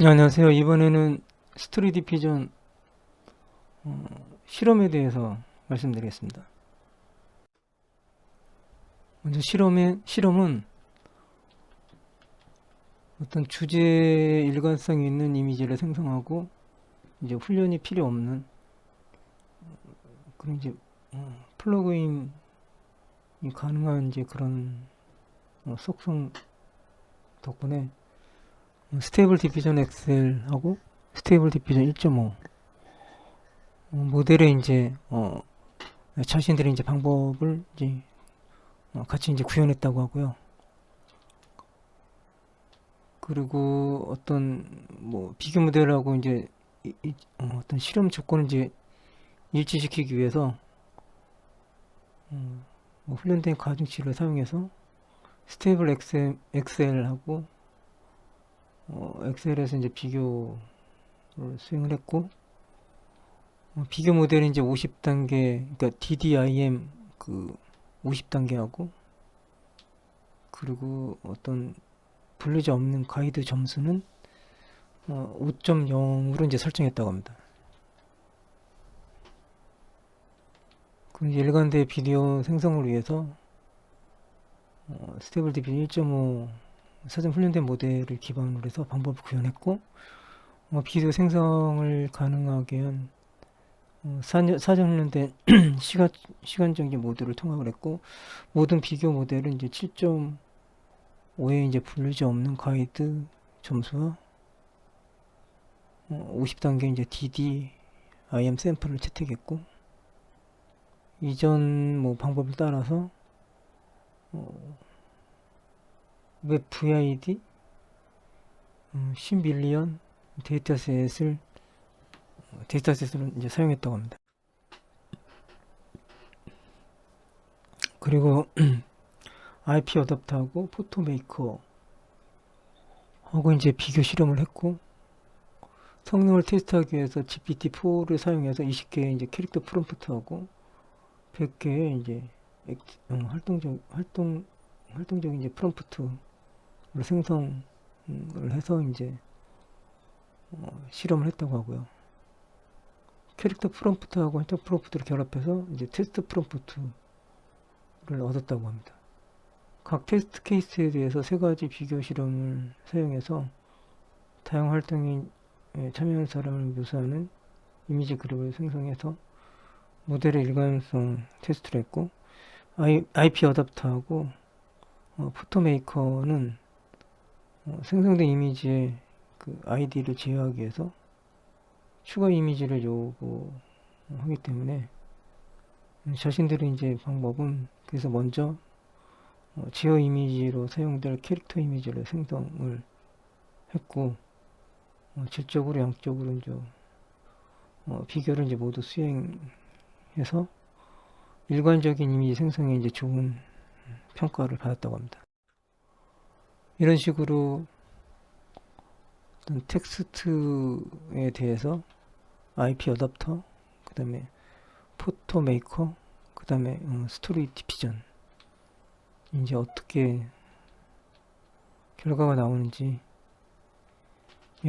네, 안녕하세요. 이번에는 스토리 디피전 실험에 대해서 말씀드리겠습니다. 먼저 실험은 어떤 주제에 일관성 있는 이미지를 생성하고 이제 훈련이 필요 없는 그런 이제 플러그인이 가능한 이제 그런 속성 덕분에 스테이블 디피전 엑셀하고 스테이블 디피전 1.5 모델의 이제 자신들의 이제 방법을 이제 같이 이제 구현했다고 하고요. 그리고 어떤 뭐 비교 모델하고 이제 어떤 실험 조건을 이제 일치시키기 위해서 뭐 훈련된 가중치를 사용해서 스테이블 엑셀하고 엑셀에서 이제 비교를 수행을 했고 비교 모델은 이제 50단계 그러니까 DDIM 그 50단계하고 그리고 어떤 분류자 없는 가이드 점수는 5.0으로 이제 설정했다고 합니다. 그 일관된 비디오 생성을 위해서 스테이블 디피전 1.5 사전 훈련된 모델을 기반으로 해서 방법을 구현했고 비디오 생성을 가능하게 한 사전 훈련된 시간적인 모듈을 통합을 했고 모든 비교 모델은 이제 7.5에 이제 분류자 없는 가이드 점수와 50단계 이제 DD IM 샘플을 채택했고 이전 뭐 방법을 따라서 웹 VID 10밀리언 데이터셋을 이제 사용했다고 합니다. 그리고 IP 어댑터하고 포토메이커 하고 이제 비교 실험을 했고 성능을 테스트하기 위해서 GPT-4를 사용해서 20개의 이제 캐릭터 프롬프트하고 100개의 이제 활동적인 이제 프롬프트를 생성을 해서 이제 실험을 했다고 하고요. 캐릭터 프롬프트하고 활동 프롬프트를 결합해서 이제 테스트 프롬프트를 얻었다고 합니다. 각 테스트 케이스에 대해서 세 가지 비교 실험을 사용해서 다양한 활동에 참여하는 사람을 묘사하는 이미지 그룹을 생성해서 모델의 일관성 테스트를 했고 IP 어댑터하고 포토메이커는 생성된 이미지의 그 아이디를 제어하기 위해서 추가 이미지를 요구하기 때문에 자신들의 이제 방법은 그래서 먼저 제어 이미지로 사용될 캐릭터 이미지를 생성을 했고 질적으로 양적으로 이제 비교를 이제 모두 수행해서 일관적인 이미지 생성에 이제 좋은 평가를 받았다고 합니다. 이런 식으로 어떤 텍스트에 대해서 IP 어댑터, 그 다음에 포토 메이커, 그 다음에 스토리 디피전 이제 어떻게 결과가 나오는지에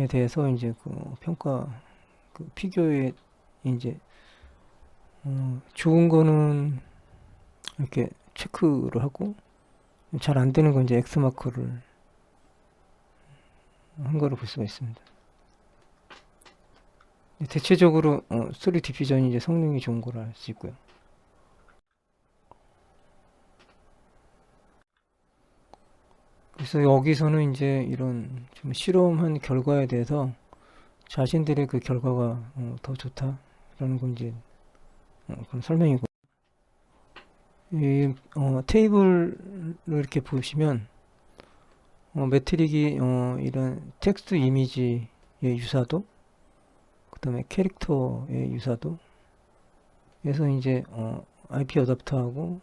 대해서 이제 그 평가 그 피규어에 이제 좋은 거는 이렇게 체크를 하고 잘 안 되는 건 이제 X 마크를 한 거를 볼 수가 있습니다. 대체적으로 스토리 디퓨전이 이제 성능이 좋은 걸 알 수 있고요. 그래서 여기서는 이제 이런 좀 실험한 결과에 대해서 자신들의 그 결과가 더 좋다라는 건 이제 그런 설명이고 이 테이블을 이렇게 보시면 매트릭이 이런 텍스트 이미지의 유사도 그 다음에 캐릭터의 유사도 그래서 이제 IP 어댑터하고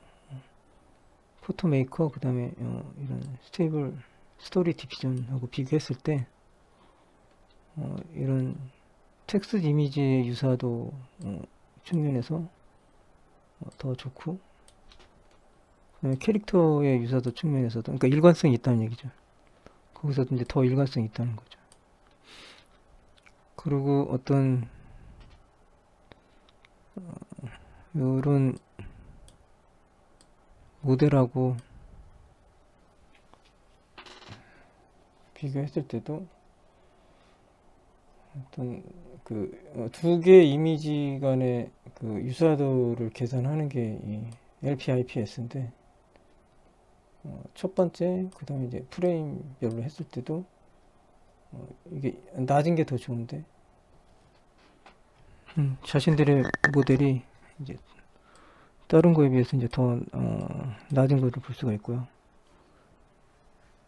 포토메이커 그 다음에 이런 스테이블 스토리 디피전하고 비교했을 때 이런 텍스트 이미지의 유사도 측면에서 더 좋고 그다음에 캐릭터의 유사도 측면에서도 그러니까 일관성이 있다는 얘기죠. 거기서도 이제 더 일관성이 있다는 거죠. 그리고 어떤 요런 모델하고 비교했을 때도 어떤 그 두 개의 이미지 간의 그 유사도를 계산하는 게 이 LPIPS인데, 첫 번째 그 다음에 이제 프레임별로 했을 때도 이게 낮은 게 더 좋은데, 자신들의 모델이 이제 다른 거에 비해서 이제 더 낮은 거를 볼 수가 있고요.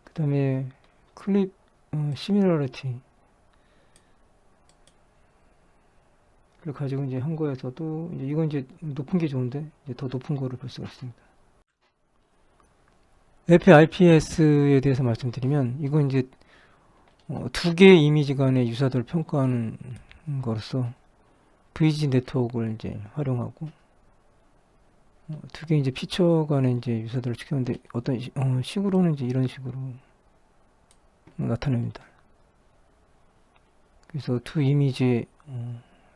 그 다음에 클립 시밀러리티 를 가지고 이제 한 거에서도 이제 이건 이제 높은 게 좋은데 이제 더 높은 거를 볼 수가 있습니다. FIPS에 대해서 말씀드리면, 이건 이제 두 개의 이미지 간의 유사도를 평가하는 거로서 VG 네트워크를 이제 활용하고 두 개의 이제 피처 간의 이제 유사도를 측정하는데, 어떤 식으로는 이제 이런 식으로 나타납니다. 그래서 두 이미지의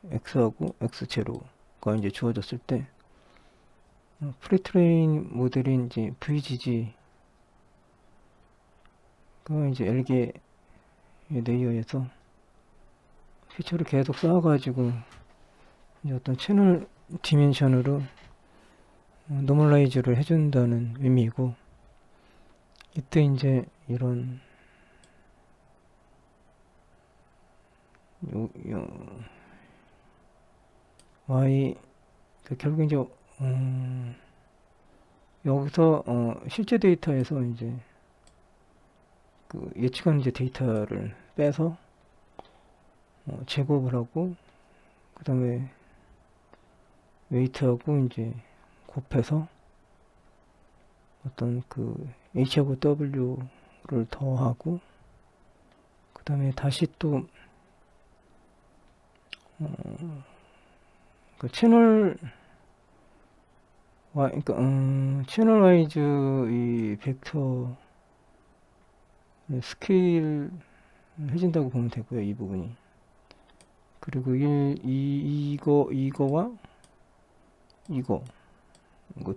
X하고 X0가 이제 주어졌을 때 프리트레인 모델인 이제 VGG가 이제 L개 레이어에서 피처를 계속 쌓아가지고 이제 어떤 채널 디멘션으로 노멀라이즈를 해준다는 의미이고, 이때 이제 이런 Y 결국 이제 여기서 실제 데이터에서 이제 그 예측한 이제 데이터를 빼서 제곱을 하고, 그 다음에 웨이트하고 이제 곱해서 어떤 그 H하고 W를 더하고, 그 다음에 다시 또 그 채널 그러니까 채널 와이즈 이 벡터 스케일 해준다고 보면 되고요, 이 부분이. 그리고 이거와 이거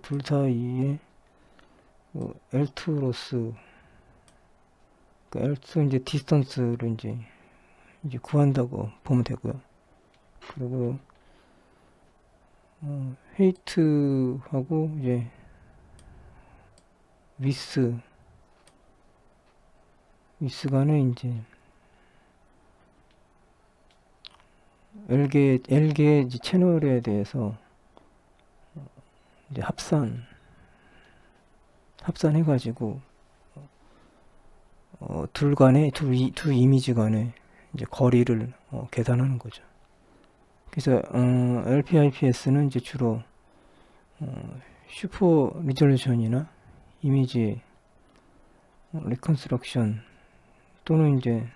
둘 사이에 L2로스 L2 이제 디스턴스를 이제 구한다고 보면 되고요. 그리고 헤이트하고 이제 위스 간에 이제 L개 이제 채널에 대해서 이제 합산해가지고 두 이미지 간의 이제 거리를 계산하는 거죠. 그래서 LPIPS는 이제 주로 슈퍼 리졸루션이나 이미지 리컨스트럭션 또는 이제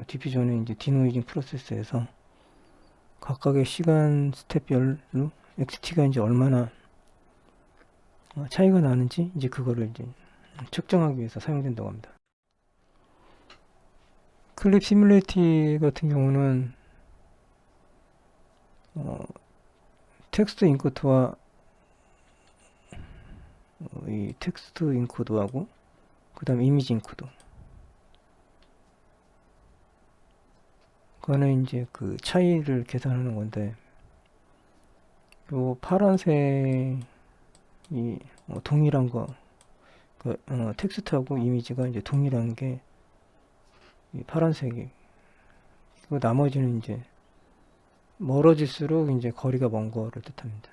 디퓨전의 이제 디노이징 프로세스에서 각각의 시간 스텝별로 XT가 이제 얼마나 차이가 나는지 이제 그거를 이제 측정하기 위해서 사용된다고 합니다. 클립 시뮬레이티 같은 경우는 텍스트 인코드와 이 텍스트 인코드하고 그 다음 이미지 인코드 그거는 이제 그 차이를 계산하는 건데, 요 파란색이 동일한 거, 텍스트하고 이미지가 이제 동일한 게 이 파란색이, 그리고 나머지는 이제 멀어질수록 이제 거리가 먼 거를 뜻합니다.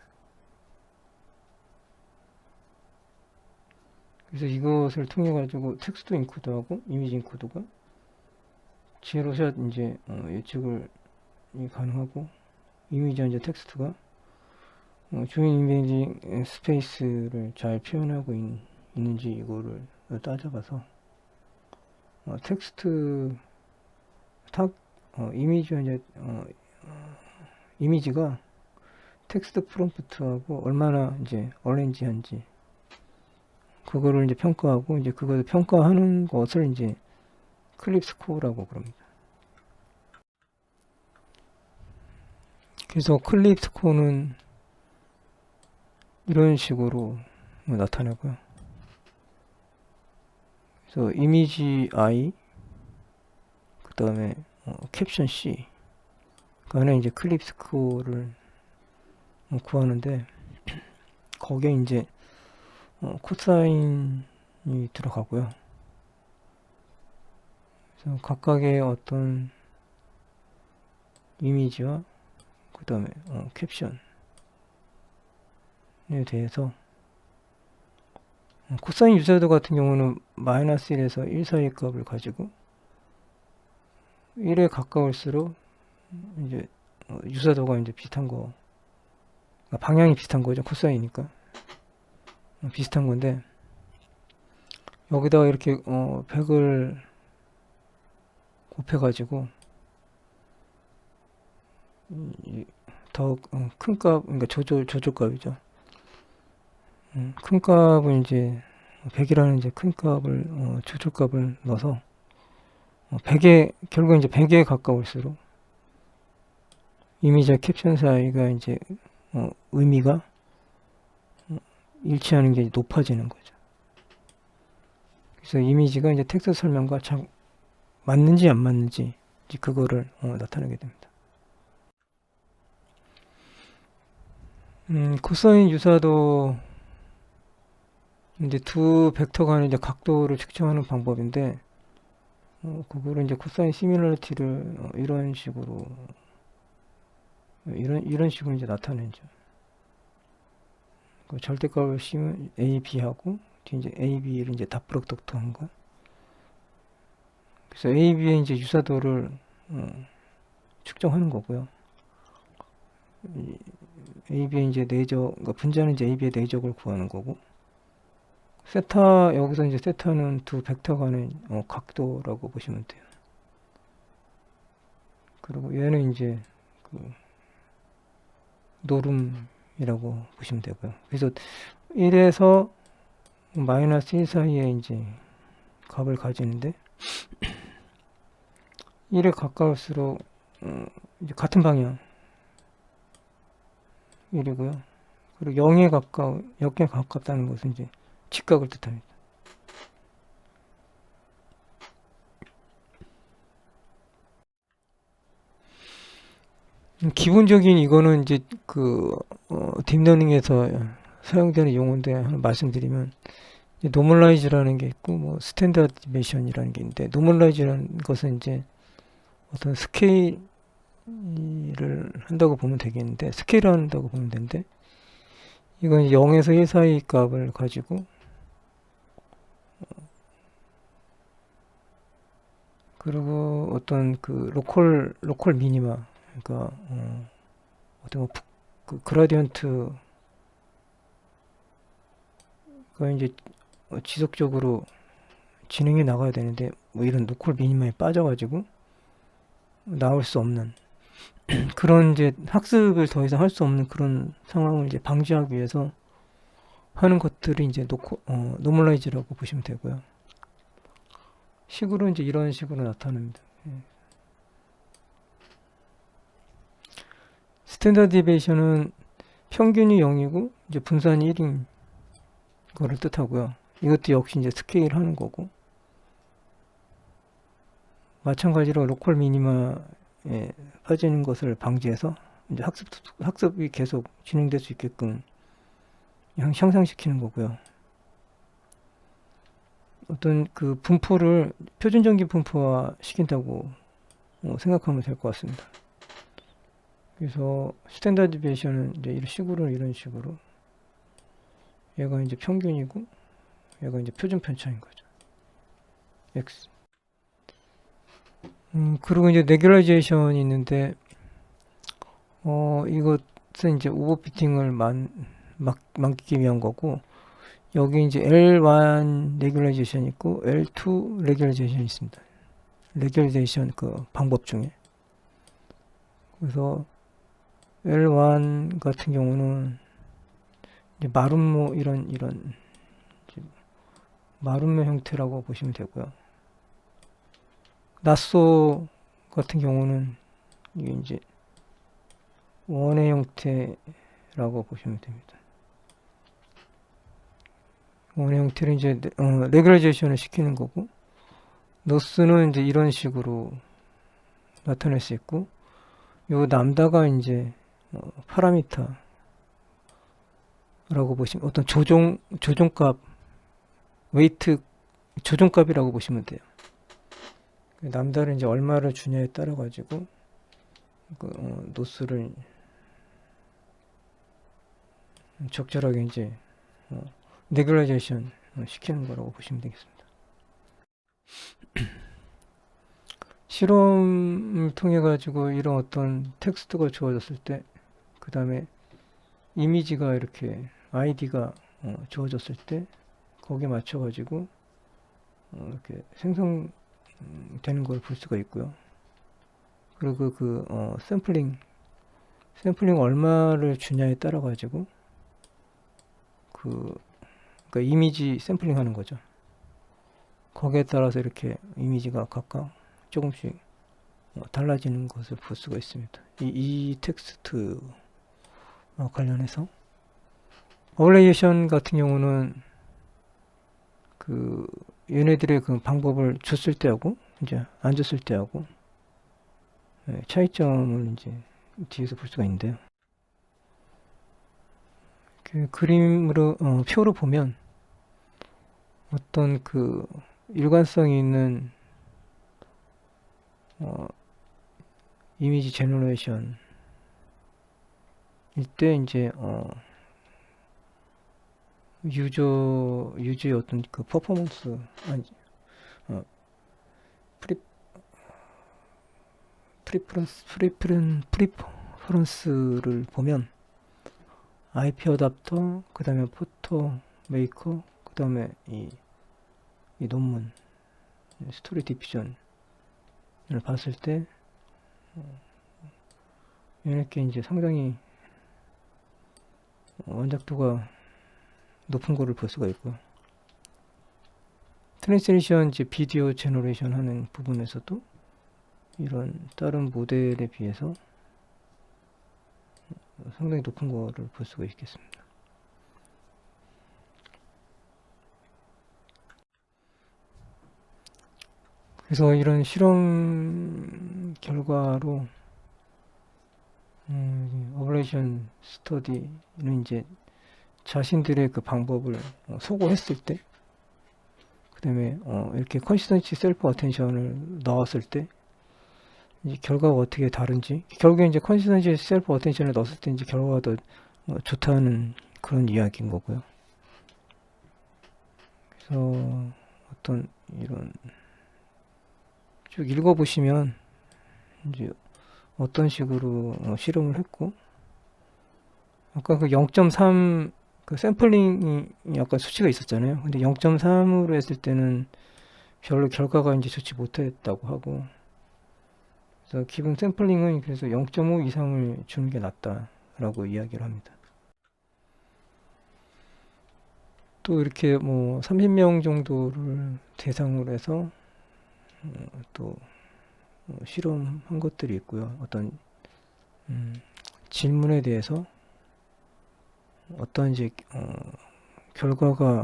그래서 이것을 통해 가지고 텍스트 인코드하고 이미지 인코드가 제로샷 이제 예측을 가능하고, 이미지와 이제 텍스트가 주인 이미지 스페이스를 잘 표현하고 있는지 이거를 따져봐서 텍스트 이미지와 이제 이미지가 텍스트 프롬프트하고 얼마나 이제 어레인지한지 그거를 이제 평가하고, 이제 그걸 평가하는 것을 이제 클립 스코어라고 그럽니다. 그래서 클립 스코어는 이런 식으로 나타나고요. 그래서 이미지 I, 그 다음에 캡션 C, 그 안에 이제 클립 스코어를 구하는데, 거기에 이제 코사인이 들어가고요. 그래서 각각의 어떤 이미지와 그 다음에 캡션에 대해서 코사인 유사도 같은 경우는 마이너스 1에서 1 사이 값을 가지고 1에 가까울수록 이제 유사도가 이제 비슷한 거, 그러니까 방향이 비슷한 거죠. 코사인이니까 비슷한 건데, 여기다가 이렇게 100을 곱해가지고 더 큰 값, 그러니까 조절값이죠. 큰 값은 이제 100이라는 이제 큰 값을 조절값을 넣어서 100에 결국 이제 100에 가까울수록 이미지와 캡션 사이가 이제 의미가 일치하는 게 높아지는 거죠. 그래서 이미지가 이제 텍스트 설명과 맞는지 안 맞는지 이제 그거를 나타내게 됩니다. 코사인 유사도 이제 두 벡터 간의 이제 각도를 측정하는 방법인데, 그거를 이제 코사인 시뮬러리티를 이런 식으로 이제 나타내죠. 그 절대값을 씌우면 A, B하고 이제 A, B를 이제 닷 프로덕트 한 거. 그래서 A, B의 이제 유사도를 측정하는 거고요. A, B의 이제 내적, 그러니까 분자는 이제 A, B의 내적을 구하는 거고, 세타, 여기서 이제 세타는 두 벡터 간의 각도라고 보시면 돼요. 그리고 얘는 이제 그 노름이라고 보시면 되고요. 그래서 1에서 마이너스 1 사이에 이제 값을 가지는데, 1에 가까울수록 이제 같은 방향 1이고요. 그리고 0에 가깝다는 것은 이제 직각을 뜻합니다. 기본적인 이거는 이제 그 딥러닝에서 사용되는 용어인데 하나 말씀드리면, 노멀라이즈라는 게 있고 뭐 스탠다드 디비에이션이라는 게 있는데, 노멀라이즈라는 것은 이제 어떤 스케일을 한다고 보면 되겠는데, 스케일을 한다고 보면 되는데, 이건 0에서 1 사이 값을 가지고 그리고 어떤 그 로컬 미니마, 그러니까 어떤 그 그라디언트가 이제 지속적으로 진행해 나가야 되는데, 뭐 이런 로컬 미니마에 빠져가지고 나올 수 없는 그런 이제 학습을 더 이상 할 수 없는 그런 상황을 이제 방지하기 위해서 하는 것들이 이제 노멀라이즈라고 보시면 되고요. 식으로 이제 이런 식으로 나타납니다. 스탠다드 디비에이션은 평균이 0이고 이제 분산이 1인 거를 뜻하고요. 이것도 역시 이제 스케일 하는 거고, 마찬가지로 로컬 미니마에 빠지는 것을 방지해서 이제 학습이 계속 진행될 수 있게끔 향상시키는 거고요. 어떤 그 분포를 표준적인 분포화 시킨다고 생각하면 될 것 같습니다. 그래서 스탠다드 디비에이션은 이제 이런 식으로 얘가 이제 평균이고 얘가 이제 표준 편차인 거죠. X. 그리고 이제 레귤라이제이션이 있는데, 이것은 이제 오버피팅을 막기 위한 거고, 여기 이제 L1 레귤라이제이션 있고 L2 레귤라이제이션 있습니다. 레귤라이제이션 그 방법 중에. 그래서 L1 같은 경우는 이제 마름모 이런 마름모 형태라고 보시면 되고요. 나소 같은 경우는 이게 이제 원의 형태라고 보시면 됩니다. 원의 형태를 이제 레귤라이제이션을 시키는 거고, 노스는 이제 이런 식으로 나타낼 수 있고, 요 람다가 이제 파라미터라고 보시면 어떤 조종값, 웨이트 조종값이라고 보시면 돼요. 람다를 이제 얼마를 주냐에 따라 가지고 노스를 적절하게 이제 레귤라이제이션 시키는 거라고 보시면 되겠습니다. 실험을 통해 가지고 이런 어떤 텍스트가 주어졌을 때, 그 다음에 이미지가 이렇게 아이디가 주어졌을 때 거기에 맞춰 가지고 이렇게 생성되는 걸 볼 수가 있고요. 그리고 샘플링 얼마를 주냐에 따라 가지고 그러니까 이미지 샘플링 하는 거죠. 거기에 따라서 이렇게 이미지가 각각 조금씩 달라지는 것을 볼 수가 있습니다. 이 텍스트 관련해서 어블레이션 같은 경우는 얘네들의 그 방법을 줬을 때하고 이제 안 줬을 때하고 차이점을 이제 뒤에서 볼 수가 있는데요. 그림으로 표로 보면 어떤 일관성이 있는 이미지 제너레이션 이때 이제 유저의 어떤 퍼포먼스 프리퍼런스를 보면 IP 어답터, 그 다음에 포토 메이커, 그 다음에 이 논문 스토리 디피전을 봤을 때 이렇게 이제 상당히 원작도가 높은 거를 볼 수가 있고요. 트랜스레이션 이제 비디오 제너레이션 하는 부분에서도 이런 다른 모델에 비해서 상당히 높은 거를 볼 수가 있겠습니다. 그래서 이런 실험 결과로 어블레이션 스터디는 이제 자신들의 그 방법을 소고했을 때, 그 다음에 이렇게 컨시스턴시 셀프 어텐션을 넣었을 때 이제 결과가 어떻게 다른지, 결국에 이제 컨시스턴시 셀프 어텐션을 넣었을 때 이제 결과가 더 좋다는 그런 이야기인 거고요. 그래서 어떤 이런 쭉 읽어보시면 이제 어떤 식으로 실험을 했고, 아까 0.3 샘플링이 약간 수치가 있었잖아요. 근데 0.3으로 했을 때는 별로 결과가 이제 좋지 못했다고 하고, 그래서 기본 샘플링은 그래서 0.5 이상을 주는 게 낫다라고 이야기를 합니다. 또 이렇게 30명 정도를 대상으로 해서 또 실험한 것들이 있고요. 어떤 질문에 대해서 어떤 이제 결과가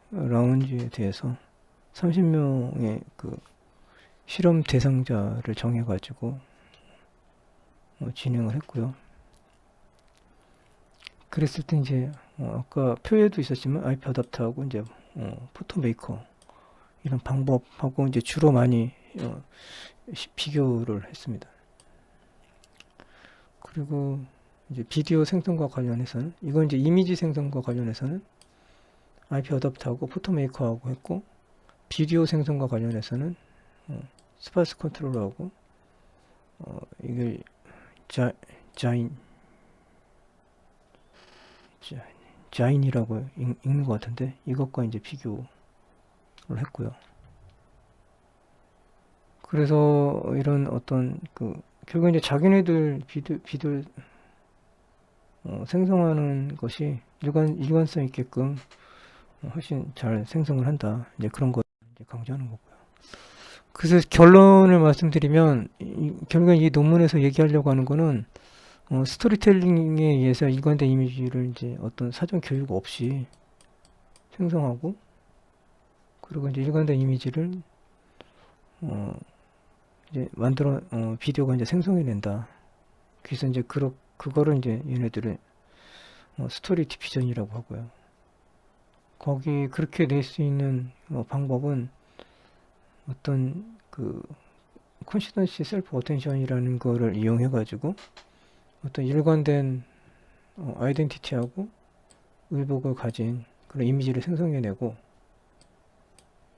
나온지에 대해서 30명의 실험 대상자를 정해가지고 진행을 했고요. 그랬을 때 이제 아까 표에도 있었지만 IP 어답터하고 이제 포토 메이커 이런 방법하고 이제 주로 많이 비교를 했습니다. 그리고 이제 비디오 생성과 관련해서는, 이건 이제 이미지 생성과 관련해서는 IP 어답터하고 포토 메이커하고 했고, 비디오 생성과 관련해서는 스파스 컨트롤러하고 이게 자인이라고 읽는 것 같은데 이것과 이제 비교를 했고요. 그래서 이런 어떤 결국 이제 자기네들 비디오 생성하는 것이 일관성 있게끔 훨씬 잘 생성을 한다. 이제 그런 거 이제 강조하는 거고요. 그래서 결론을 말씀드리면 결국엔 이 논문에서 얘기하려고 하는 거는 스토리텔링에 의해서 일관된 이미지를 이제 어떤 사전 교육 없이 생성하고, 그리고 이제 일관된 이미지를 이제 만들어 비디오가 이제 생성해낸다. 그래서 이제 그거를 이제 얘네들의 스토리 디피전이라고 하고요. 거기 그렇게 낼 수 있는 방법은 어떤 그 컨시던시 셀프 어텐션이라는 거를 이용해 가지고 어떤 일관된 아이덴티티하고 의복을 가진 그런 이미지를 생성해내고,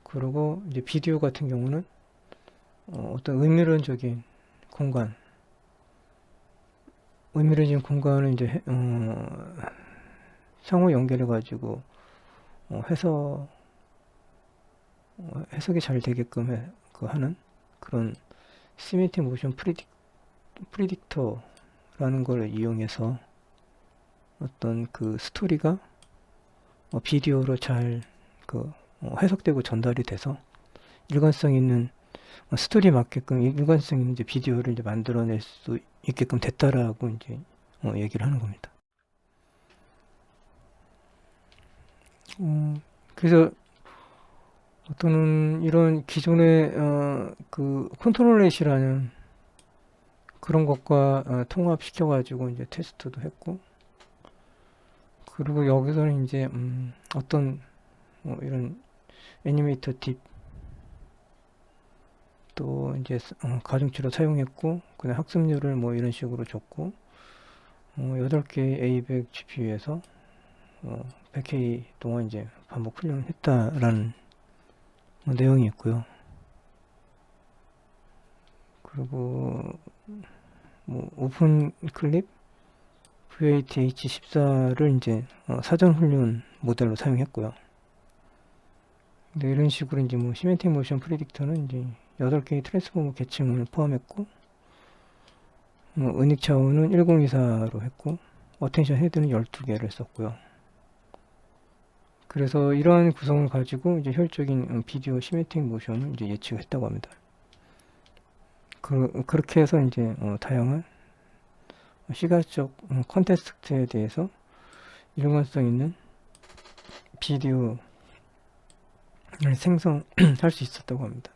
그리고 이제 비디오 같은 경우는 어떤 의미론적인 공간을 이제 상호 연결해 가지고 해석이 잘 되게끔 하는 그런 시메틱 모션 프리딕터라는 걸 이용해서 어떤 그 스토리가 비디오로 잘 해석되고 전달이 돼서 일관성 있는 스토리에 맞게끔 일관성 있는 이제 비디오를 이제 만들어낼 수 있게끔 됐다라고 이제 얘기를 하는 겁니다. 그래서 어떤 이런 기존의 그 컨트롤렛이라는 그런 것과 통합시켜 가지고 이제 테스트도 했고, 그리고 여기서는 이제 어떤 이런 애니메이터 딥 또 이제 가중치로 사용했고, 그다음 학습률을 뭐 이런 식으로 줬고, 8개 A100 GPU에서 100K 동안 이제 반복 훈련을 했다라는 내용이 있고요. 그리고 뭐 오픈 클립 VATH14를 이제 사전 훈련 모델로 사용했고요. 근데 이런 식으로 이제 뭐 시메틱 모션 프리딕터는 이제 8개의 트랜스포머 계층을 포함했고, 은익 차원은 1024로 했고, 어텐션 헤드는 12개를 썼고요. 그래서 이러한 구성을 가지고 이제 효율적인 비디오 시메틱 모션을 이제 예측했다고 합니다. 그렇게 해서 이제 다양한 시각적 컨텍스트에 대해서 일관성 있는 비디오를 생성할 수 있었다고 합니다.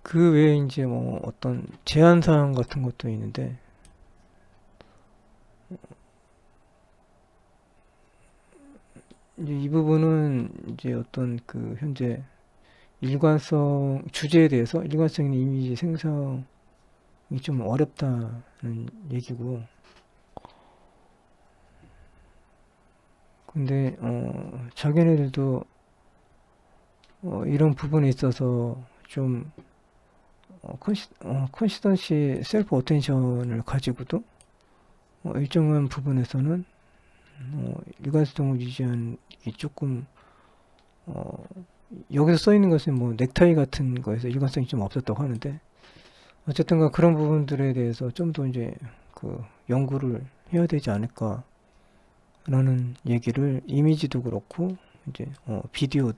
그 외에 이제 뭐 어떤 제한사항 같은 것도 있는데, 이제 이 부분은 이제 어떤 그 현재 주제에 대해서 일관성 있는 이미지 생성이 좀 어렵다는 얘기고, 근데 자기네들도 이런 부분에 있어서 좀 컨시던시 셀프 어텐션을 가지고도 일정한 부분에서는 일관성을 유지하는 게 조금 여기서 써 있는 것은 뭐 넥타이 같은 거에서 일관성이 좀 없었다고 하는데, 어쨌든 그런 부분들에 대해서 좀 더 이제 그 연구를 해야 되지 않을까 라는 얘기를, 이미지도 그렇고 이제 비디오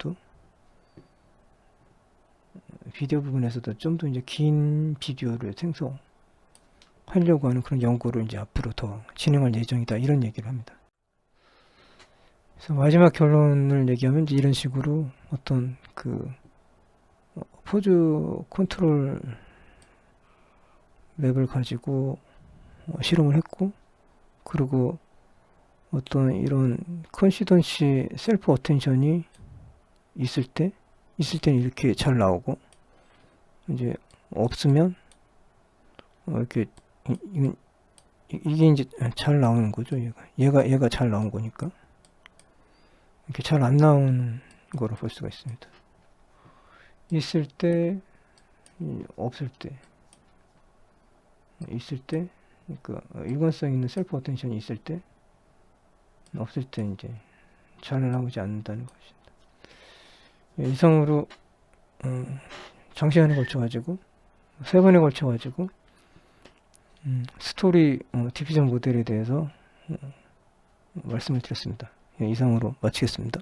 부분에서도 좀 더 이제 긴 비디오를 생성하려고 하는 그런 연구를 이제 앞으로 더 진행할 예정이다, 이런 얘기를 합니다. 그래서 마지막 결론을 얘기하면 이제 이런 식으로 어떤 그 포즈 컨트롤 맵을 가지고 실험을 했고, 그리고 어떤 이런 컨시던시 셀프 어텐션이 있을 때는 이렇게 잘 나오고, 이제 없으면 이렇게 이게 이제 잘 나오는 거죠. 얘가 잘 나온 거니까 이렇게 잘 안 나오는 거로 볼 수가 있습니다. 있을 때, 없을 때, 그러니까 일관성 있는 셀프 어텐션이 있을 때, 없을 때 이제 잘 나오지 않는다는 것입니다. 이상으로 장시간에 걸쳐가지고 3번에 걸쳐가지고 스토리 디피전 모델에 대해서 말씀을 드렸습니다. 이상으로 마치겠습니다.